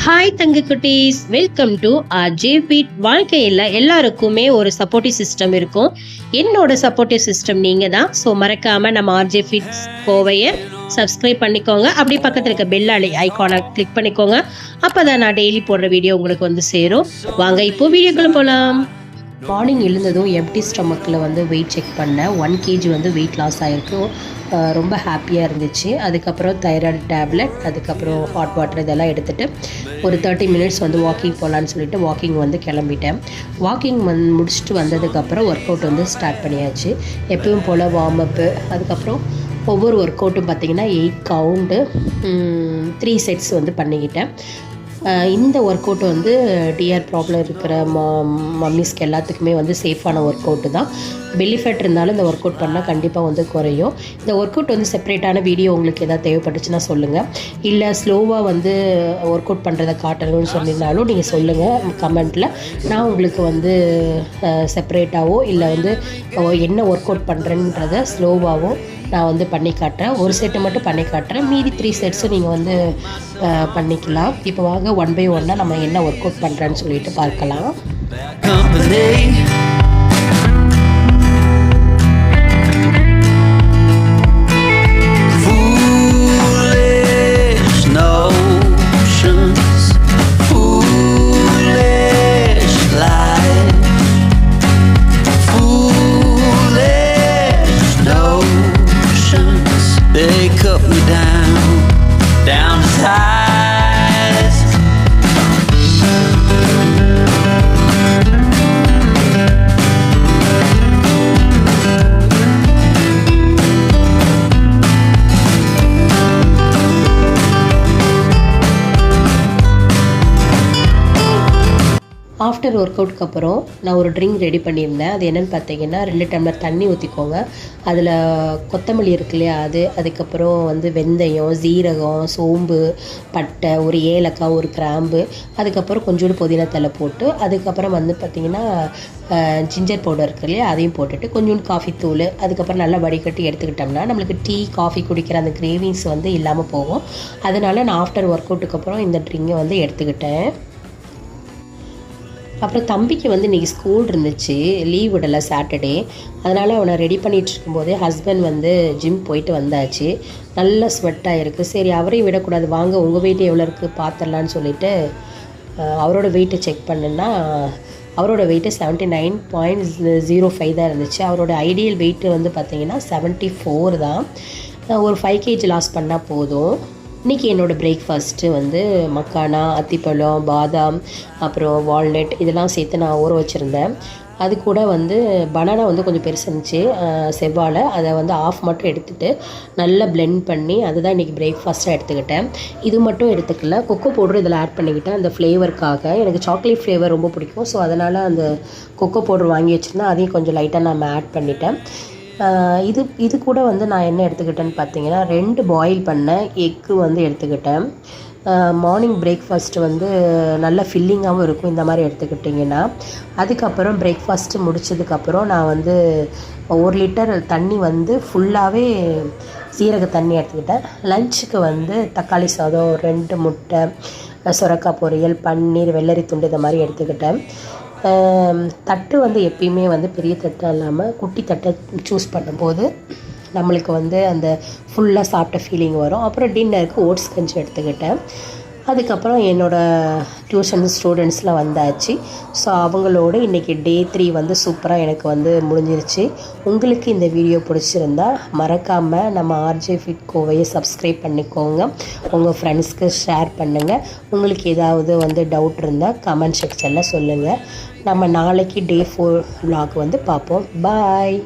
Hi தங்க குட்டீஸ், welcome to RJ fit. வாழ்க்கையில் எல்லாருக்குமே ஒரு சப்போர்ட்டிவ் சிஸ்டம் இருக்கும். என்னோட சப்போர்ட்டிவ் சிஸ்டம் நீங்கள் தான். ஸோ மறக்காமல் நம்ம ஆர்ஜே ஃபிட் கோவையை சப்ஸ்கிரைப் பண்ணிக்கோங்க. அப்படி பக்கத்தில் இருக்க பெல் ஐக்கானை கிளிக் பண்ணிக்கோங்க. அப்போ தான் நான் டெய்லி போடுற வீடியோ உங்களுக்கு வந்து சேரும். வாங்க இப்போது வீடியோக்குள்ள போகலாம். மார்னிங் எழுந்ததும் எம்டி ஸ்டமக்கில் வந்து வெயிட் செக் பண்ணேன். 1 kg வந்து வெயிட் லாஸ் ஆகிருக்கு. ரொம்ப ஹாப்பியாக இருந்துச்சு. அதுக்கப்புறம் தைராய்டு டேப்லெட், அதுக்கப்புறம் ஹாட் வாட்டர் இதெல்லாம் எடுத்துகிட்டு ஒரு 30 மினிட்ஸ் வந்து வாக்கிங் போகலான்னு சொல்லிட்டு வாக்கிங் வந்து கிளம்பிட்டேன். வாக்கிங் முடிச்சுட்டு வந்ததுக்கப்புறம் ஒர்க் அவுட் வந்து ஸ்டார்ட் பண்ணியாச்சு. எப்பவும் போல் வார்ம் அப்பு, அதுக்கப்புறம் ஒவ்வொரு ஒர்க் அவுட்டும் பார்த்திங்கன்னா 8 கவுண்டு 3 செட்ஸ் வந்து பண்ணிக்கிட்டேன். இந்த ஒர்க் அவுட் வந்து டிஆர் ப்ராப்ளம் இருக்கிற மம்மிஸ்க்கு எல்லாத்துக்குமே வந்து சேஃபான ஒர்க் அவுட்டு தான். பெல்லி ஃபேட் இருந்தாலும் இந்த ஒர்க் அவுட் பண்ணால் கண்டிப்பாக வந்து குறையும். இந்த ஒர்க் அவுட் வந்து செப்பரேட்டான வீடியோ உங்களுக்கு எதாவது தேவைப்பட்டுச்சுன்னா சொல்லுங்கள். இல்லை ஸ்லோவாக வந்து ஒர்க் அவுட் பண்ணுறதை காட்டணும்னு சொன்னிருந்தாலும் நீங்கள் சொல்லுங்கள் கமெண்ட்டில். நான் உங்களுக்கு வந்து செப்பரேட்டாகவோ இல்லை வந்து என்ன ஒர்க் அவுட் பண்ணுறேன்றதை ஸ்லோவாகவும் நான் வந்து பண்ணி காட்டுறேன். ஒரு செட்டு மட்டும் பண்ணி காட்டுறேன், மீதி 3 செட்ஸும் நீங்கள் வந்து பண்ணிக்கலாம். இப்போ வாங்க 1 by 1 நம்ம என்ன ஒர்க் அவுட் பண்ணுறேன்னு சொல்லிட்டு பார்க்கலாம். They cut me down to size. After work அவுட்க்கு அப்புறம் நான் ஒரு ட்ரிங்க் ரெடி பண்ணியிருந்தேன். அது என்னென்னு பார்த்தீங்கன்னா 2 டம்ளர் தண்ணி ஊற்றிக்கோங்க. அதில் கொத்தமல்லி இருக்கு இல்லையா, அதுக்கப்புறம் வந்து வெந்தயம், சீரகம், சோம்பு, பட்டை, ஒரு ஏலக்காய், ஒரு கிராம்பு, அதுக்கப்புறம் கொஞ்சோண்டு புதினா தலை போட்டு, அதுக்கப்புறம் வந்து பார்த்திங்கன்னா ஜிஞ்சர் பவுடர் இருக்கு இல்லையா, அதையும் போட்டுட்டு கொஞ்சோண்டு காஃபி தூள், அதுக்கப்புறம் நல்லா வடிகட்டி எடுத்துக்கிட்டோம்னா நம்மளுக்கு டீ காஃபி குடிக்கிற அந்த கிரேவிங்ஸ் வந்து இல்லாமல் போகும். அதனால் நான் ஆஃப்டர் ஒர்க் அவுட்டுக்கு அப்புறம் இந்த ட்ரிங்கை வந்து எடுத்துக்கிட்டேன். அப்புறம் தம்பிக்கு வந்து இன்றைக்கி ஸ்கூல் இருந்துச்சு, லீவ் விடலை சாட்டர்டே. அதனால் அவனை ரெடி பண்ணிகிட்டு இருக்கும்போதே ஹஸ்பண்ட் வந்து ஜிம் போயிட்டு வந்தாச்சு. நல்லா ஸ்வெட்டாக இருக்குது. சரி அவரையும் விடக்கூடாது, வாங்க உங்கள் வெயிட் எவ்வளோ இருக்குது பார்த்துடலான்னு சொல்லிவிட்டு அவரோட வெயிட்டை செக் பண்ணுன்னா அவரோட வெயிட்டு 79.05 தான் இருந்துச்சு. அவரோட ஐடியல் வெயிட்டு வந்து பார்த்திங்கன்னா 74 தான். ஒரு 5 kg லாஸ் பண்ணால் போதும். இன்றைக்கி என்னோடய பிரேக்ஃபாஸ்ட்டு வந்து மக்கானா, அத்திப்பழம், பாதாம், அப்புறம் வால்நட் இதெல்லாம் சேர்த்து நான் ஊற வச்சுருந்தேன். அது கூட வந்து பனானா வந்து கொஞ்சம் பெருசு இருந்துச்சு செவ்வாழை, அதை வந்து ஆஃப் மட்டும் எடுத்துகிட்டு நல்லா பிளெண்ட் பண்ணி அதுதான் இன்றைக்கி பிரேக்ஃபாஸ்ட்டாக எடுத்துக்கிட்டேன். இது மட்டும் எடுத்துக்கல, கொக்கோ பவுடர் இதில் ஆட் பண்ணிக்கிட்டேன் அந்த ஃப்ளேவருக்காக. எனக்கு சாக்லேட் ஃப்ளேவர் ரொம்ப பிடிக்கும். ஸோ அதனால் அந்த கொக்கோ பவுடர் வாங்கி வச்சுருந்தேன், அதையும் கொஞ்சம் லைட்டாக நான் ஆட் பண்ணிட்டேன். இது கூட வந்து நான் என்ன எடுத்துக்கிட்டேன்னு பார்த்தீங்கன்னா 2 பாயில் பண்ண எக்கு வந்து எடுத்துக்கிட்டேன். மார்னிங் பிரேக்ஃபாஸ்ட்டு வந்து நல்ல ஃபில்லிங்காகவும் இருக்கும் இந்த மாதிரி எடுத்துக்கிட்டிங்கன்னா. அதுக்கப்புறம் பிரேக்ஃபாஸ்ட்டு முடித்ததுக்கப்புறம் நான் வந்து 1 லிட்டர் தண்ணி வந்து ஃபுல்லாகவே சீரக தண்ணி எடுத்துக்கிட்டேன். லஞ்சுக்கு வந்து தக்காளி சாதம், 2 முட்டை, சுரக்காய் பொரியல், பன்னீர், வெள்ளரி துண்டு இந்த மாதிரி எடுத்துக்கிட்டேன். தட்டு வந்து எப்பயுமே வந்து பெரிய தட்டாக இல்லாமல் குட்டி தட்டை சூஸ் பண்ணும்போது நம்மளுக்கு வந்து அந்த ஃபுல்லாக சாப்பிட்ட ஃபீலிங் வரும். அப்புறம் டின்னருக்கு ஓட்ஸ் கஞ்சி எடுத்துக்கிட்டேன். அதுக்கப்புறம் என்னோடய டியூஷன் ஸ்டூடெண்ட்ஸ்லாம் வந்தாச்சு. ஸோ அவங்களோட இன்றைக்கி டே 3 வந்து சூப்பராக எனக்கு வந்து முடிஞ்சிருச்சு. உங்களுக்கு இந்த வீடியோ பிடிச்சிருந்தா மறக்காமல் நம்ம ஆர்ஜே ஃபிட் கோவையை சப்ஸ்கிரைப் பண்ணிக்கோங்க. உங்கள் ஃப்ரெண்ட்ஸ்க்கு ஷேர் பண்ணுங்கள். உங்களுக்கு ஏதாவது வந்து டவுட் இருந்தால் கமெண்ட் செக்ஷனில் சொல்லுங்கள். நம்ம நாளைக்கு டே 4 vlog வந்து பார்ப்போம். பாய்.